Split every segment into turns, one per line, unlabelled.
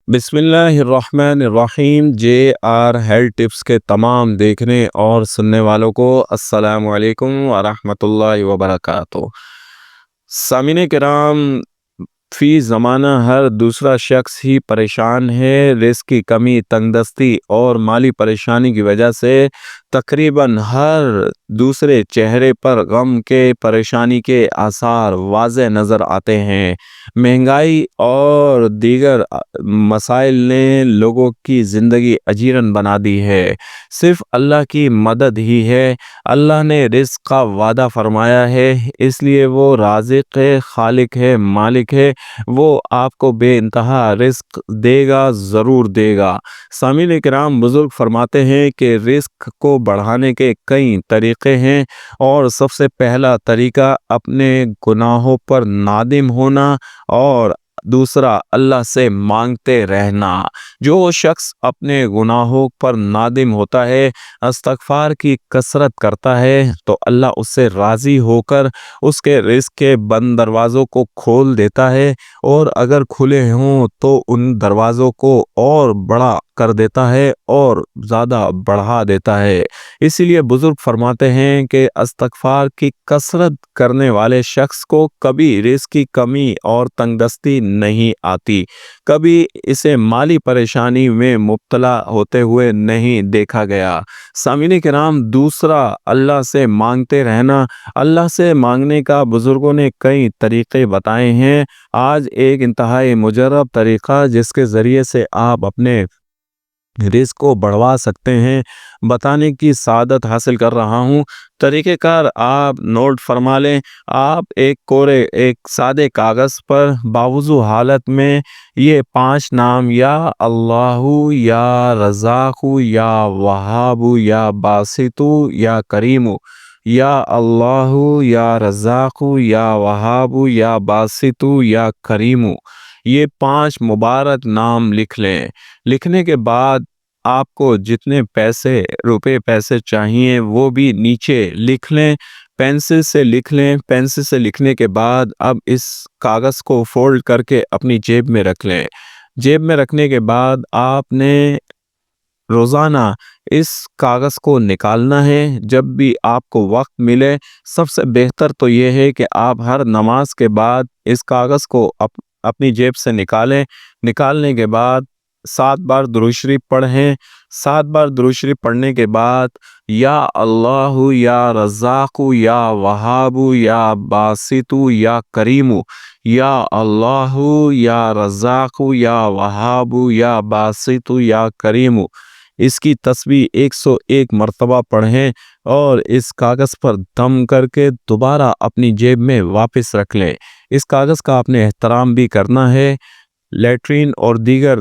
بسم اللہ الرحمن الرحیم۔ جے آر ہیلتھ ٹپس کے تمام دیکھنے اور سننے والوں کو السلام علیکم ورحمۃ اللہ وبرکاتہ۔ سامعین کرام، فی زمانہ ہر دوسرا شخص ہی پریشان ہے۔ رزق کی کمی، تنگ دستی اور مالی پریشانی کی وجہ سے تقریباً ہر دوسرے چہرے پر غم کے، پریشانی کے آثار واضح نظر آتے ہیں۔ مہنگائی اور دیگر مسائل نے لوگوں کی زندگی اجیرن بنا دی ہے۔ صرف اللہ کی مدد ہی ہے۔ اللہ نے رزق کا وعدہ فرمایا ہے، اس لیے وہ رازق ہے، خالق ہے، مالک ہے۔ وہ آپ کو بے انتہا رزق دے گا، ضرور دے گا۔ سامعین کرام، بزرگ فرماتے ہیں کہ رزق کو بڑھانے کے کئی طریقے ہیں، اور سب سے پہلا طریقہ اپنے گناہوں پر نادم ہونا، اور دوسرا اللہ سے مانگتے رہنا۔ جو شخص اپنے گناہوں پر نادم ہوتا ہے، استغفار کی کثرت کرتا ہے، تو اللہ اس سے راضی ہو کر اس کے رزق کے بند دروازوں کو کھول دیتا ہے، اور اگر کھلے ہوں تو ان دروازوں کو اور بڑا کر دیتا ہے اور زیادہ بڑھا دیتا ہے۔ اسی لیے بزرگ فرماتے ہیں کہ استغفار کی کثرت کرنے والے شخص کو کبھی رزق کی کمی اور تنگ دستی نہیں آتی، کبھی اسے مالی پریشانی میں مبتلا ہوتے ہوئے نہیں دیکھا گیا۔ سامعین کرام، دوسرا اللہ سے مانگتے رہنا۔ اللہ سے مانگنے کا بزرگوں نے کئی طریقے بتائے ہیں۔ آج ایک انتہائی مجرب طریقہ جس کے ذریعے سے آپ اپنے رزق کو بڑھوا سکتے ہیں، بتانے کی سعادت حاصل کر رہا ہوں۔ طریقہ کار آپ نوٹ فرما لیں۔ آپ ایک سادے کاغذ پر باوضو حالت میں یہ 5 نام، یا اللہ، یا رزاق، یا وہاب، یا باسط، یا کریم، یا اللہ، یا رزاق، یا وہاب، یا باسط، یا کریم، یہ 5 مبارک نام لکھ لیں۔ لکھنے کے بعد آپ کو جتنے پیسے چاہیے وہ بھی نیچے لکھ لیں، پینسل سے لکھ لیں۔ پینسل سے لکھنے کے بعد اب اس کاغذ کو فولڈ کر کے اپنی جیب میں رکھ لیں۔ جیب میں رکھنے کے بعد آپ نے روزانہ اس کاغذ کو نکالنا ہے جب بھی آپ کو وقت ملے۔ سب سے بہتر تو یہ ہے کہ آپ ہر نماز کے بعد اس کاغذ کو اپنی جیب سے نکالیں۔ نکالنے کے بعد 7 بار درود شریف پڑھیں۔ 7 بار درود شریف پڑھنے کے بعد یا اللہ، یا رزاق، یا وہاب، یا باسط، یا کریم، یا اللہ، یا رزاق، یا وہاب، یا باسط، یا کریم، اس کی تسبیح 101 مرتبہ پڑھیں، اور اس کاغذ پر دم کر کے دوبارہ اپنی جیب میں واپس رکھ لیں۔ اس کاغذ کا آپ نے احترام بھی کرنا ہے۔ لیٹرین اور دیگر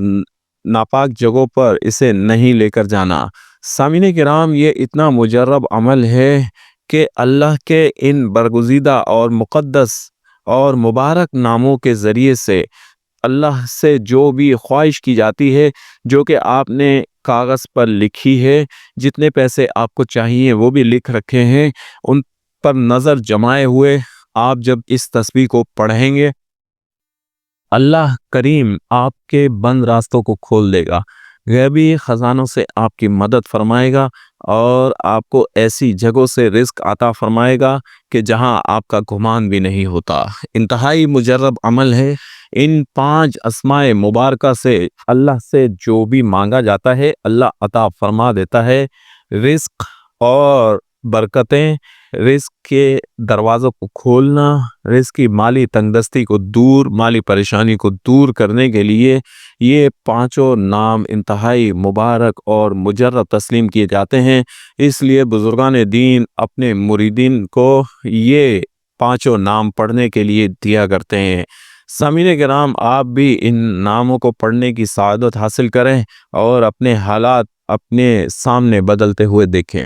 ناپاک جگہوں پر اسے نہیں لے کر جانا۔ سامعین کرام، یہ اتنا مجرب عمل ہے کہ اللہ کے ان برگزیدہ اور مقدس اور مبارک ناموں کے ذریعے سے اللہ سے جو بھی خواہش کی جاتی ہے، جو کہ آپ نے کاغذ پر لکھی ہے، جتنے پیسے آپ کو چاہیے وہ بھی لکھ رکھے ہیں، ان پر نظر جمائے ہوئے آپ جب اس تسبیح کو پڑھیں گے، اللہ کریم آپ کے بند راستوں کو کھول دے گا، غیبی خزانوں سے آپ کی مدد فرمائے گا، اور آپ کو ایسی جگہوں سے رزق عطا فرمائے گا کہ جہاں آپ کا گمان بھی نہیں ہوتا۔ انتہائی مجرب عمل ہے۔ ان 5 اسماء مبارکہ سے اللہ سے جو بھی مانگا جاتا ہے اللہ عطا فرما دیتا ہے۔ رزق اور برکتیں، رزق کے دروازوں کو کھولنا، رزق کی مالی تنگ دستی کو دور، مالی پریشانی کو دور کرنے کے لیے یہ 5 نام انتہائی مبارک اور مجرب تسلیم کیے جاتے ہیں۔ اس لیے بزرگان دین اپنے مریدین کو یہ 5 نام پڑھنے کے لیے دیا کرتے ہیں۔ سامعین کرام، آپ بھی ان ناموں کو پڑھنے کی سعادت حاصل کریں اور اپنے حالات اپنے سامنے بدلتے ہوئے دیکھیں۔